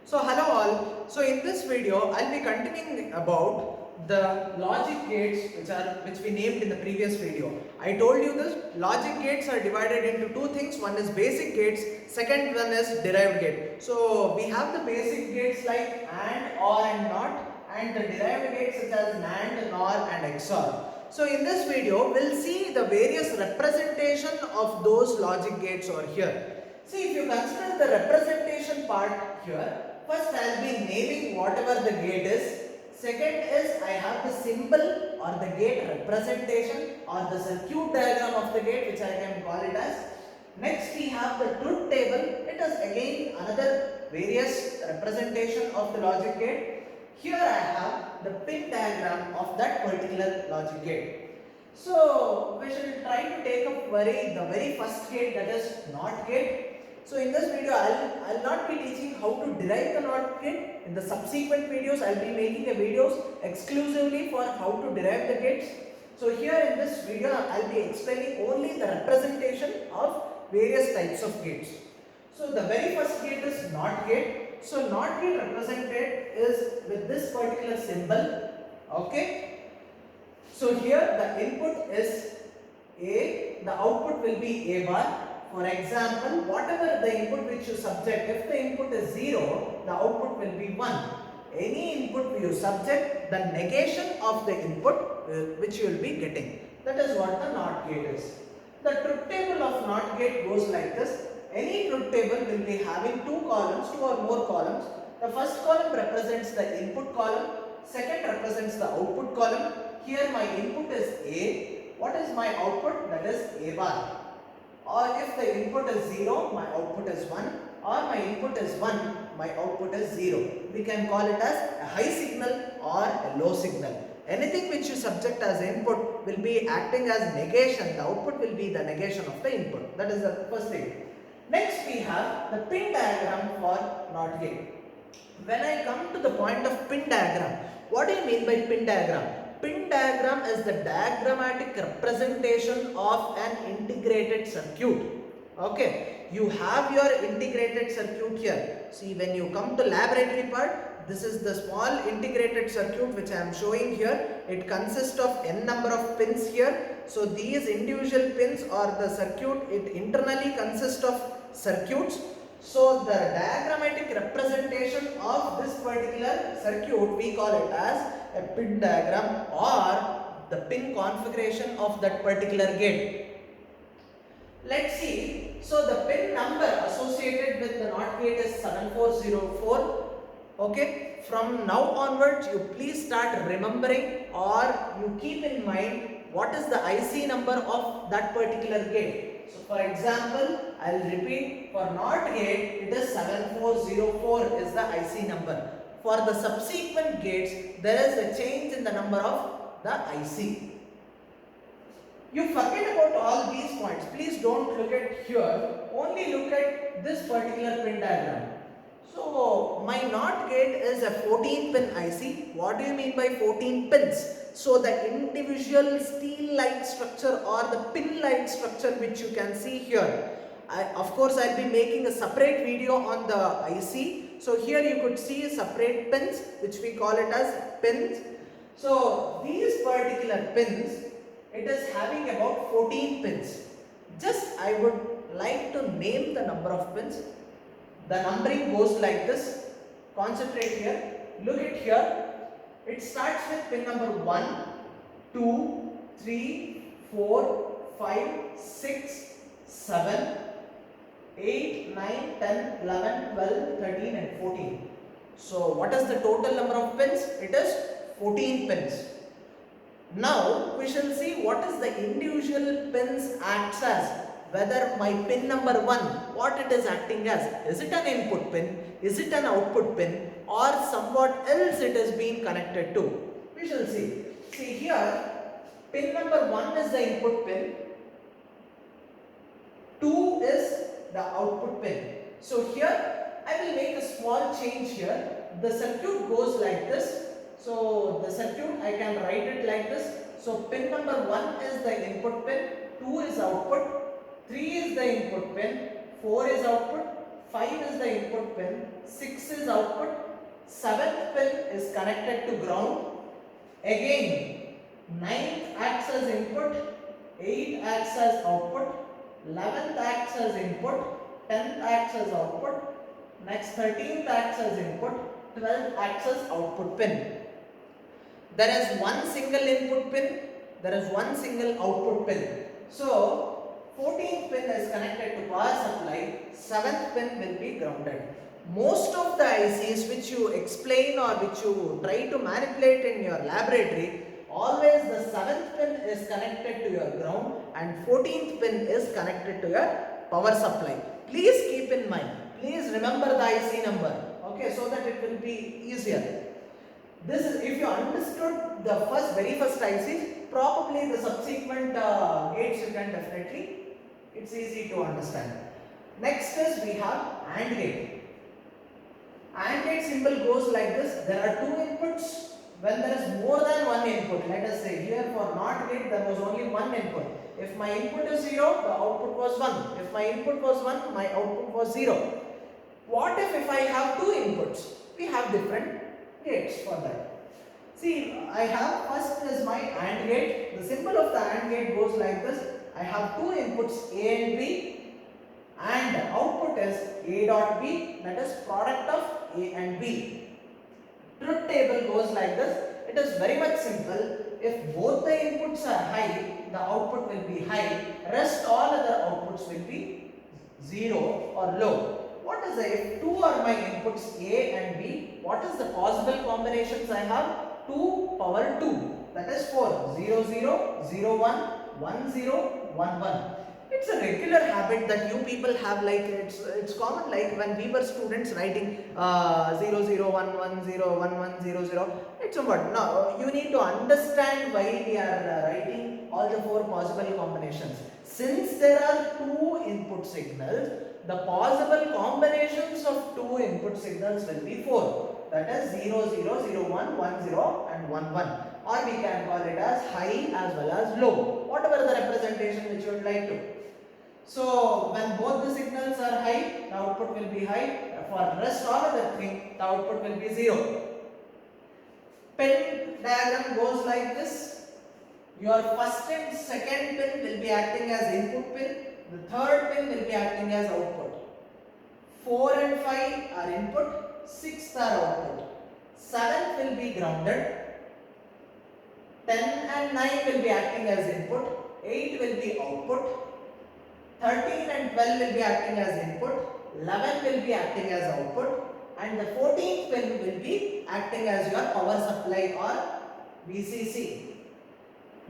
So hello all. So in this video I'll be continuing about the logic gates which we named in the previous video. I told you this logic gates are divided into two things. One is basic gates, second one is derived gate. So we have the basic gates like AND, OR and NOT, and the derived gates such as NAND, NOR and XOR. So in this video we'll see the various representation of those logic gates over here. See, if you consider the representation part here, first I will be naming whatever the gate is. Second is I have the symbol or the gate representation or the circuit diagram of the gate, which I can call it as. Next we have the truth table. It is again another various representation of the logic gate. Here I have the pin diagram of that particular logic gate. So we shall try to take up the very first gate, that is NOT gate. So in this video I'll not be teaching how to derive the NOT gate. In the subsequent videos I'll be making a videos exclusively for how to derive the gates. So here in this video I'll be explaining only the representation of various types of gates. So the very first gate is NOT gate. So NOT gate represented is with this particular symbol. Okay. So here the input is A, the output will be A bar. For example, whatever the input which you subject, if the input is 0, the output will be 1. Any input you subject, the negation of the input which you will be getting. That is what the NOT gate is. The truth table of NOT gate goes like this. Any truth table will be having two or more columns. The first column represents the input column, second represents the output column. Here my input is A. What is my output? That is A bar. Or if the input is 0, my output is 1. Or my input is 1, my output is 0. We can call it as a high signal or a low signal. Anything which you subject as input will be acting as negation. The output will be the negation of the input. That is the first thing. Next we have the pin diagram for NOT gate. When I come to the point of pin diagram, what do you mean by pin diagram? Pin diagram is the diagrammatic representation of an integrated circuit. Okay, you have your integrated circuit here. See, when you come to laboratory part, this is the small integrated circuit which I am showing here. It consists of n number of pins here. So these individual pins or the circuit, it internally consists of circuits. So the diagrammatic representation of this particular circuit, we call it as a pin diagram or the pin configuration of that particular gate. Let's see. So the pin number associated with the NOT gate is 7404. Okay. From now onwards, you please start remembering or you keep in mind what is the IC number of that particular gate. So for example, I will repeat, for NOT gate it is 7404 is the IC number. For the subsequent gates, there is a change in the number of the IC. You forget about all these points. Please don't look at here. Only look at this particular pin diagram. So my NOT gate is a 14 pin IC. What do you mean by 14 pins? So the individual steel-like structure or the pin-like structure which you can see here. Of course, I'll be making a separate video on the IC. So here you could see separate pins which we call it as pins. So these particular pins, it is having about 14 pins. Just I would like to name the number of pins. The numbering goes like this. Concentrate here. Look at here. It starts with pin number 1, 2, 3, 4, 5, 6, 7, 8, 9, 10, 11, 12, 13 and 14. So what is the total number of pins? It is 14 pins. Now we shall see what is the individual pins acts as. Whether my pin number 1, what it is acting as. Is it an input pin? Is it an output pin? Or somewhat else it is being connected to? We shall see. See here, pin number 1 is the input pin. 2 is the output pin. So here, I will make a small change here. The circuit goes like this. So the circuit, I can write it like this. So pin number 1 is the input pin. 2 is output. 3 is the input pin, 4 is output, 5 is the input pin, 6 is output, 7th pin is connected to ground. Again, 9th acts as input, 8 acts as output, 11th acts as input, 10th acts as output, next 13th acts as input, 12th acts as output pin. There is one single input pin, there is one single output pin. So 14th pin is connected to power supply, 7th pin will be grounded. Most of the ICs which you explain or which you try to manipulate in your laboratory, always the 7th pin is connected to your ground and 14th pin is connected to your power supply. Please keep in mind, please remember the IC number, okay, so that it will be easier. This is, if you understood the very first ICs, probably the subsequent gates you can definitely, it's easy to understand. Next is we have AND gate. AND gate symbol goes like this. There are two inputs. When there is more than one input, let us say here for NOT gate there was only one input. If my input is 0, the output was 1. If my input was 1, my output was 0. What if I have two inputs? We have different gates for that. See, I have first is my AND gate. The symbol of the AND gate goes like this. I have two inputs A and B, and output is A dot B, that is product of A and B. Truth table goes like this. It is very much simple. If both the inputs are high, the output will be high. Rest all other outputs will be 0 or low. What is the, if two are my inputs A and B, what is the possible combinations I have? 2 power 2, that is 4. 0 0 0 1 1 0 1 1. It's a regular habit that you people have, like it's common, like when we were students writing 0 0 1 1 0 1 1 0 0. It's a what? Now you need to understand why we are writing all the 4 possible combinations. Since there are two input signals, the possible combinations of two input signals will be 4. That is 0 0 0 1 1 0 and 1 1. Or we can call it as high as well as low, whatever the representation which you would like to. So when both the signals are high, the output will be high. For rest all other thing, the output will be 0. Pin diagram goes like this. Your first and second pin will be acting as input pin. The third pin will be acting as output. 4 and 5 are input, 6 are output. 7th will be grounded. 10 and 9 will be acting as input. 8 will be output. 13 and 12 will be acting as input, 11 will be acting as output, and the 14th pin will be acting as your power supply or VCC.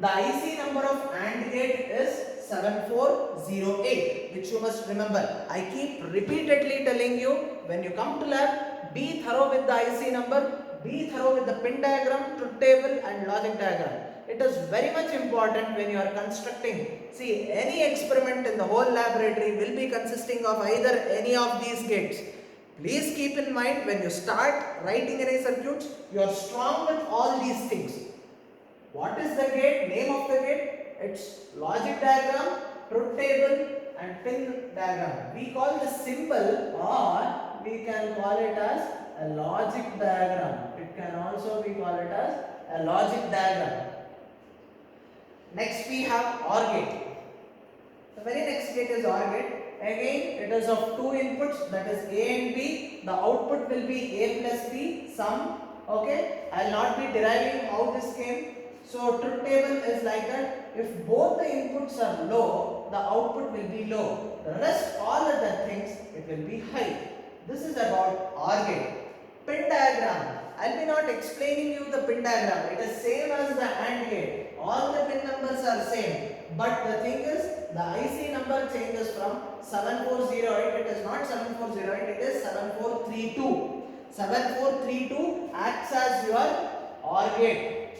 The IC number of AND gate is 7408, which you must remember. I keep repeatedly telling you, when you come to lab, be thorough with the IC number, be thorough with the pin diagram, truth table and logic diagram. It is very much important when you are constructing. See, any experiment in the whole laboratory will be consisting of either any of these gates. Please keep in mind, when you start writing any circuits, you are strong with all these things. What is the gate? Name of the gate? It's logic diagram, truth table and pin diagram. We call the symbol, or we can call it as a logic diagram. It can also be called it as a logic diagram. Next we have OR gate. The very next gate is OR gate. Again, it is of two inputs, that is A and B. The output will be A plus B, sum. Okay, I will not be deriving how this came. So truth table is like that. If both the inputs are low, the output will be low. The rest, all other things, it will be high. This is about OR gate. Pin diagram. I will be not explaining you the pin diagram. It is same as the AND gate. All the pin numbers are same. But the thing is, the IC number changes from 7408. It is not 7408. It is 7432. 7432 acts as your OR gate.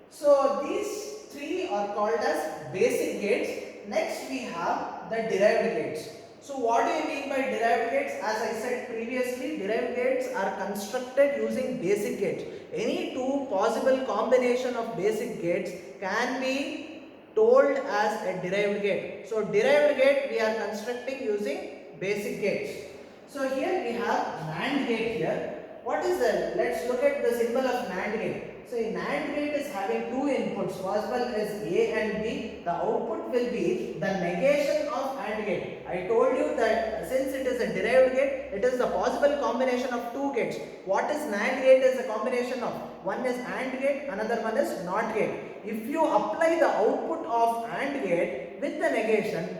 So these three are called as basic gates. Next we have the derived gates. So what do you mean by derived gates? As I said previously, derived gates are constructed using basic gates. Any two possible combination of basic gates can be told as a derived gate. So derived gate we are constructing using basic gates. So here we have NAND gate here. What is the, let's look at the symbol of NAND gate. So a NAND gate is having two inputs, possible is A and B. The output will be the negation of AND gate. I told you that since it is a derived gate, it is the possible combination of two gates. What is NAND gate is a combination of, one is AND gate, another one is NOT gate. If you apply the output of AND gate with the negation,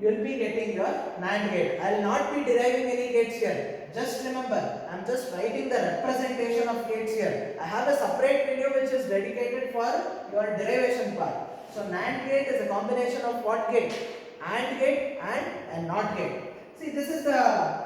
you will be getting your NAND gate. I will not be deriving any gates here. Just remember, I am just writing the representation of gates here. I have a separate video which is dedicated for your derivation part. So NAND gate is a combination of what gate? AND gate and NOT gate. See, this is the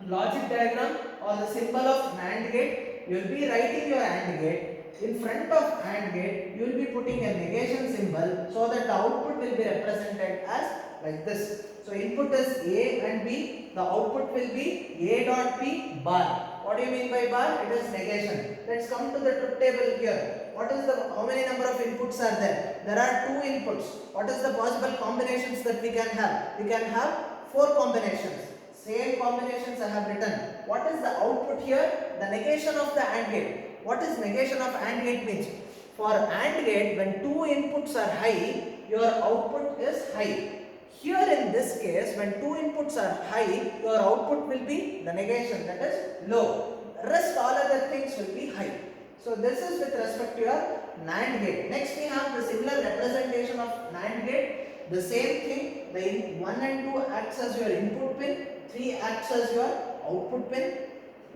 logic diagram or the symbol of NAND gate. You will be writing your AND gate. In front of AND gate, you will be putting a negation symbol so that the output will be represented as like this. So input is A and B, the output will be A dot B bar. What do you mean by bar? It is negation. Let's come to the truth table here. What is the, how many number of inputs are there? There are two inputs. What is the possible combinations that we can have? We can have four combinations. Same combinations I have written. What is the output here? The negation of the AND gate. What is negation of AND gate means? For AND gate, when two inputs are high, your output is high. Here in this case, when two inputs are high, your output will be the negation, that is low. Rest all other things will be high. So this is with respect to your NAND gate. Next we have the similar representation of NAND gate. The same thing, the 1 and 2 acts as your input pin, 3 acts as your output pin.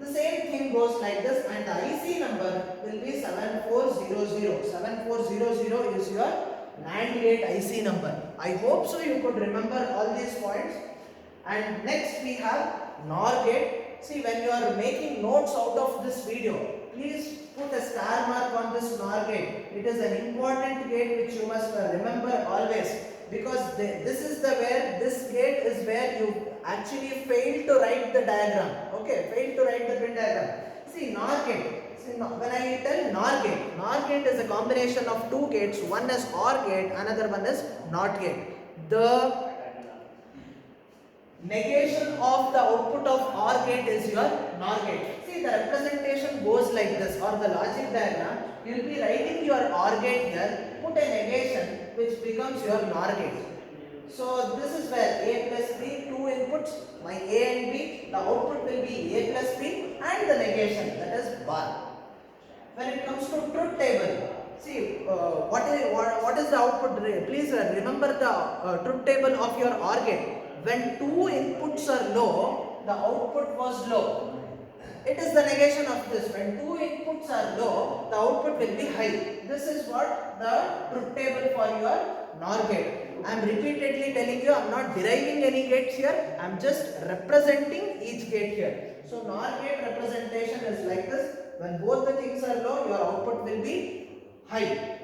The same thing goes like this, and the IC number will be 7400. 7400 is your NAND gate IC number. I hope so you could remember all these points. And next we have NOR gate. See, when you are making notes out of this video, please put a star mark on this NOR gate. It is an important gate which you must remember always, because this is the where this gate is where you actually fail to write the diagram. Okay, fail to write the pin diagram. See, NOR gate. When I tell NOR gate is a combination of two gates. One is OR gate, another one is NOT gate. The negation of the output of OR gate is your NOR gate. See, the representation goes like this, or the logic diagram. You will be writing your OR gate here, put a negation which becomes your NOR gate. So this is where A plus B, two inputs, my A and B, the output will be A plus B and the negation, that is bar. When it comes to truth table, see what is the output? Please remember the truth table of your OR gate. When two inputs are low, the output was low. It is the negation of this. When two inputs are low, the output will be high. This is what the truth table for your NOR gate. I am repeatedly telling you, I am not deriving any gates here. I am just representing each gate here. So NOR gate representation is like this. When both the things are low, your output will be high.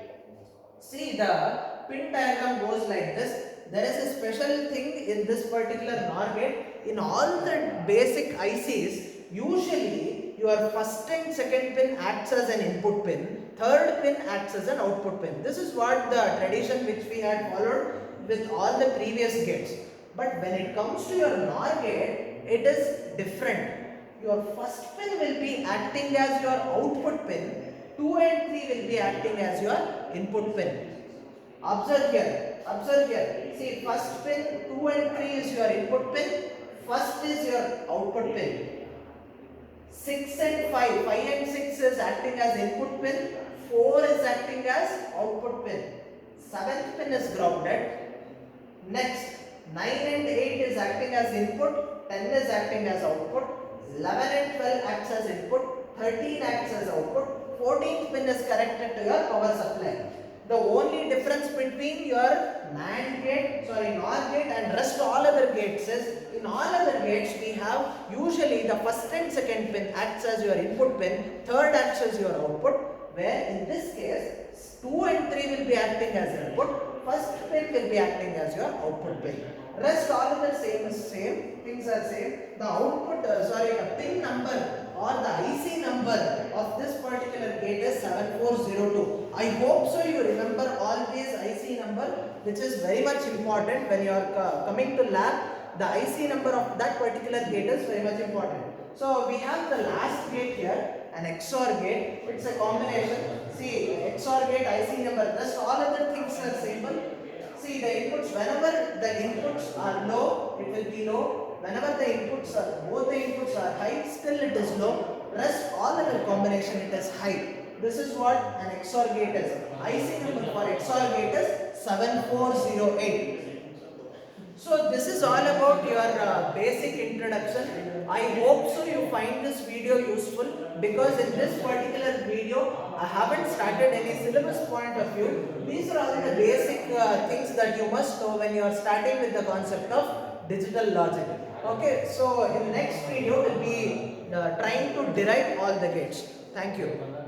See, the pin diagram goes like this. There is a special thing in this particular NOR gate. In all the basic ICs, usually your first and second pin acts as an input pin, third pin acts as an output pin. This is what the tradition which we had followed with all the previous gates. But when it comes to your NOR gate, it is different. Your first pin will be acting as your output pin, 2 and 3 will be acting as your input pin. Observe here. See, first pin, 2 and 3 is your input pin, first is your output pin. 6 and 5 and 6 is acting as input pin, 4 is acting as output pin. 7th pin is grounded. Next, 9 and 8 is acting as input, 10 is acting as output, 11 and 12 acts as input, 13 acts as output, 14th pin is connected to your power supply. The only difference between your NOR gate and rest all other gates is, in all other gates we have usually the first and second pin acts as your input pin, third acts as your output, where in this case 2 and 3 will be acting as input, first pin will be acting as your output pin. Rest all of the same, things are same. The output, the pin number or the IC number of this particular gate is 7402. I hope so you remember all these IC number, which is very much important when you are coming to lab. the IC number of that particular gate is very much important. So we have the last gate here, an XOR gate. It's a combination. See, XOR gate, IC number, rest all other things are simple. See, the inputs, whenever the inputs are low, it will be low. Whenever the inputs are, both the inputs are high, still it is low. Rest all other combination, it is high. This is what an XOR gate is. IC number for XOR gate is 7408. So this is all about your basic introduction. I hope so you find this video useful, because in this particular video I haven't started any syllabus point of view. These are all the basic things that you must know when you are starting with the concept of digital logic. Okay, so in the next video we'll be trying to derive all the gates. Thank you.